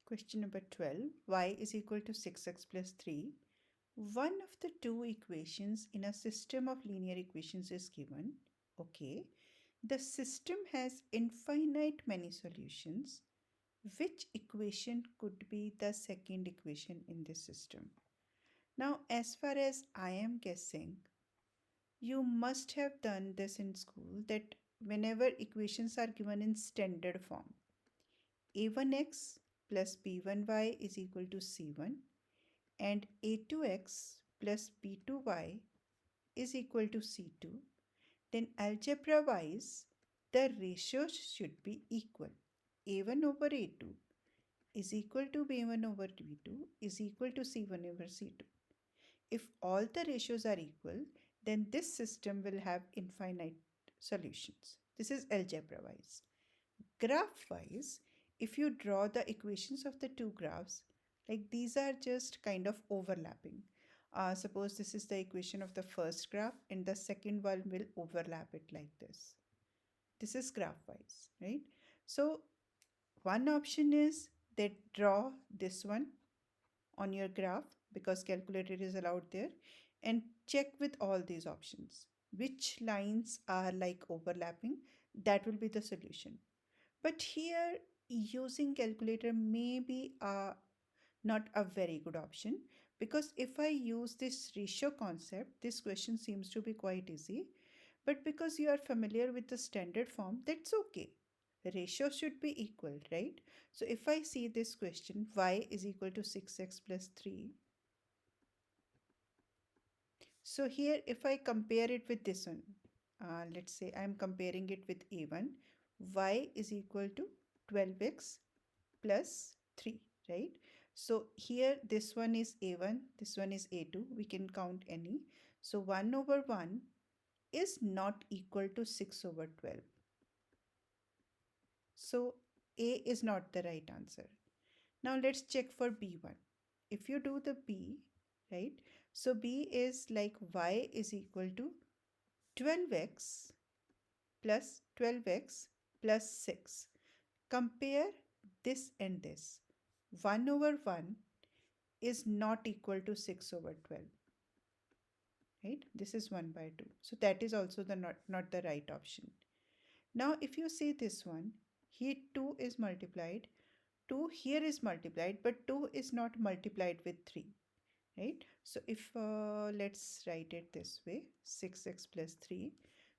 Question number 12, y is equal to 6x plus 3. One of the two equations in a system of linear equations is given. Okay. The system has infinite many solutions. Which equation could be the second equation in this system? Now, as far as I am guessing, you must have done this in school, that whenever equations are given in standard form, a1x plus b1y is equal to c1 and a2x plus b2y is equal to c2, then algebra wise the ratios should be equal. a1 over a2 is equal to b1 over b2 is equal to c1 over c2. If all the ratios are equal, then this system will have infinite solutions. This is algebra wise. Graph wise, if you draw the equations of the two graphs, like these are just kind of overlapping. Suppose this is the equation of the first graph and the second one will overlap it like this. This is graph wise, right? So one option is that draw this one on your graph, because calculator is allowed there, and check with all these options which lines are like overlapping. That will be the solution. But here using calculator may be not a very good option, because if I use this ratio concept, this question seems to be quite easy. But because you are familiar with the standard form, that's okay. Ratio should be equal, right? So if I see this question, y is equal to 6x plus 3. So here if I compare it with this one, let's say I'm comparing it with a1, y is equal to 12x plus 3, right? So here this one is a1, this one is a2, we can count any. So 1 over 1 is not equal to 6 over 12. So A is not the right answer. Now let's check for B1. If you do the B, right? So B is like y is equal to 12x plus 12x plus 6. Compare this and this. 1 over 1 is not equal to 6 over 12. Right? This is 1 by 2. So that is also the not the right option. Now if you see this one, here 2 is multiplied, 2 here is multiplied, but 2 is not multiplied with 3, right? So if let's write it this way, 6x plus 3.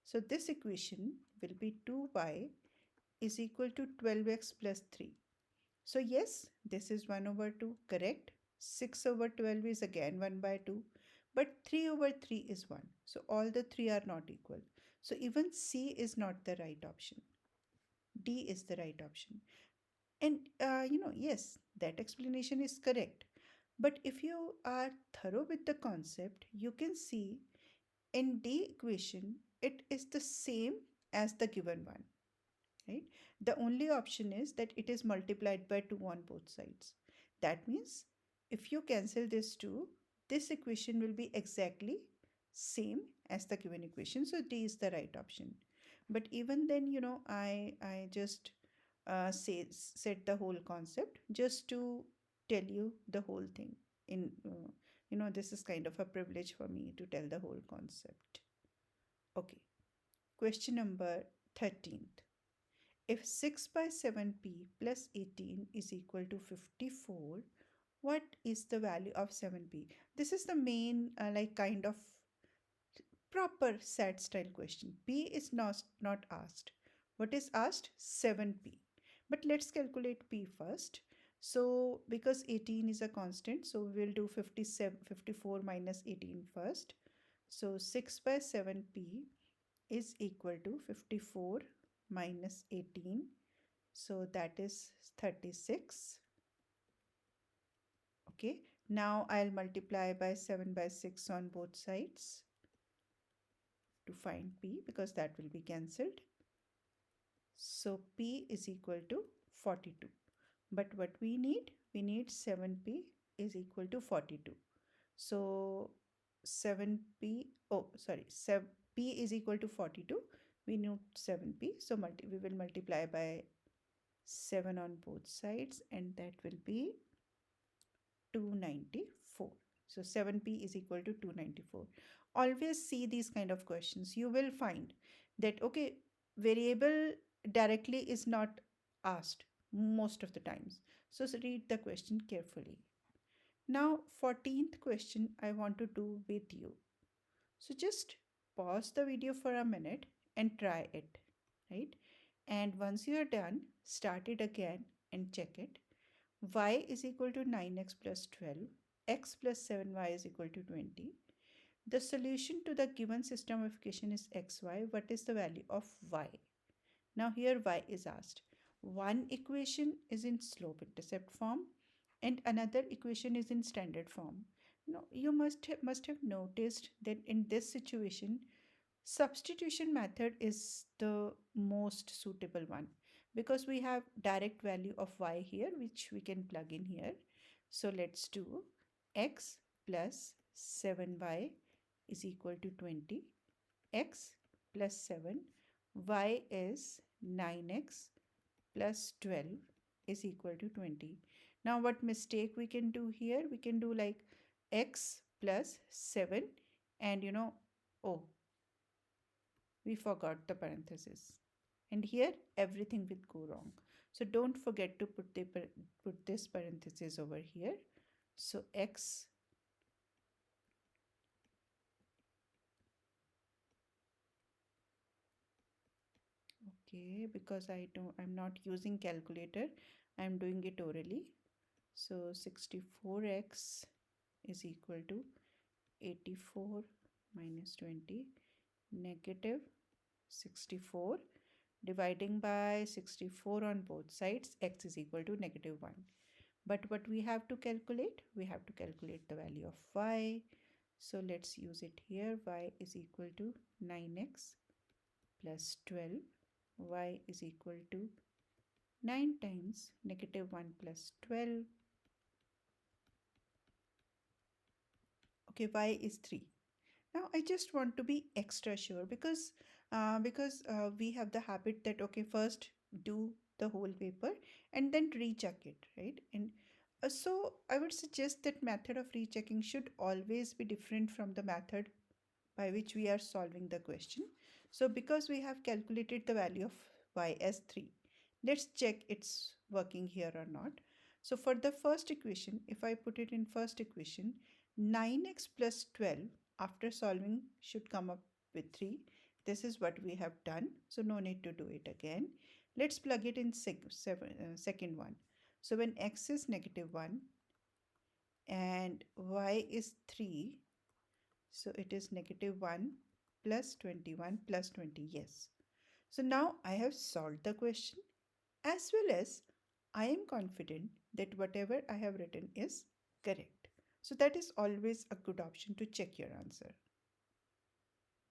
So this equation will be 2y is equal to 12x plus 3. So yes, this is 1 over 2, correct? 6 over 12 is again 1 by 2, but 3 over 3 is 1. So all the 3 are not equal. So even C is not the right option. D is the right option. And yes, that explanation is correct. But if you are thorough with the concept, you can see in D equation, it is the same as the given one, right? The only option is that it is multiplied by 2 on both sides. That means if you cancel this 2, this equation will be exactly same as the given equation. So D is the right option. But even then, I just said the whole concept just to tell you the whole thing. This is kind of a privilege for me to tell the whole concept. Okay, question number 13th. If 6 by 7p plus 18 is equal to 54, what is the value of 7p? This is the main like kind of proper SAT style question. P is not asked. What is asked? 7p. But let's calculate p first. So because 18 is a constant, so we'll do 54 minus 18 first. So 6 by 7p is equal to 54 minus 18. So that is 36. Okay. Now I'll multiply by 7 by 6 on both sides to find p, because that will be cancelled. So p is equal to 42. But what we need 7p is equal to 42. So 7p, p is equal to 42. We need 7p. So we will multiply by 7 on both sides, and that will be 294. So 7p is equal to 294. Always see these kind of questions. You will find that, okay, variable directly is not asked most of the times. So read the question carefully. Now, 14th question I want to do with you. So just pause the video for a minute and try it, right? And once you are done, start it again and check it. Y is equal to 9x plus 12, x plus 7y is equal to 20. The solution to the given system of equation is xy. What is the value of y? Now here y is asked. One equation is in slope intercept form and another equation is in standard form. Now you must have noticed that in this situation substitution method is the most suitable one because we have direct value of y here which we can plug in here. So let's do x plus 7y is equal to 20. X plus 7, y is 9x plus 12 is equal to 20. Now what mistake we can do here? We can do like x plus 7 and oh, we forgot the parenthesis. And here everything will go wrong. So don't forget to put this parenthesis over here. So x okay, because I'm not using calculator, I'm doing it orally. So 64x is equal to 84 minus 20 negative 64 dividing by 64 on both sides, x is equal to negative 1. But what we have to calculate? We have to calculate the value of y. So let's use it here. Y is equal to 9x plus 12. Y is equal to 9 times negative 1 plus 12. Okay, y is 3. Now I just want to be extra sure because we have the habit that okay, first do the whole paper and then recheck it, right? And so I would suggest that method of rechecking should always be different from the method by which we are solving the question. So because we have calculated the value of y as 3, let's check it's working here or not. So for the first equation, if I put it in first equation, 9x plus 12 after solving should come up with 3. This is what we have done. So no need to do it again. Let's plug it in second one. So when x is negative 1 and y is 3, so it is negative 1 plus 21 plus 20. Yes. So now I have solved the question as well as I am confident that whatever I have written is correct. So that is always a good option to check your answer.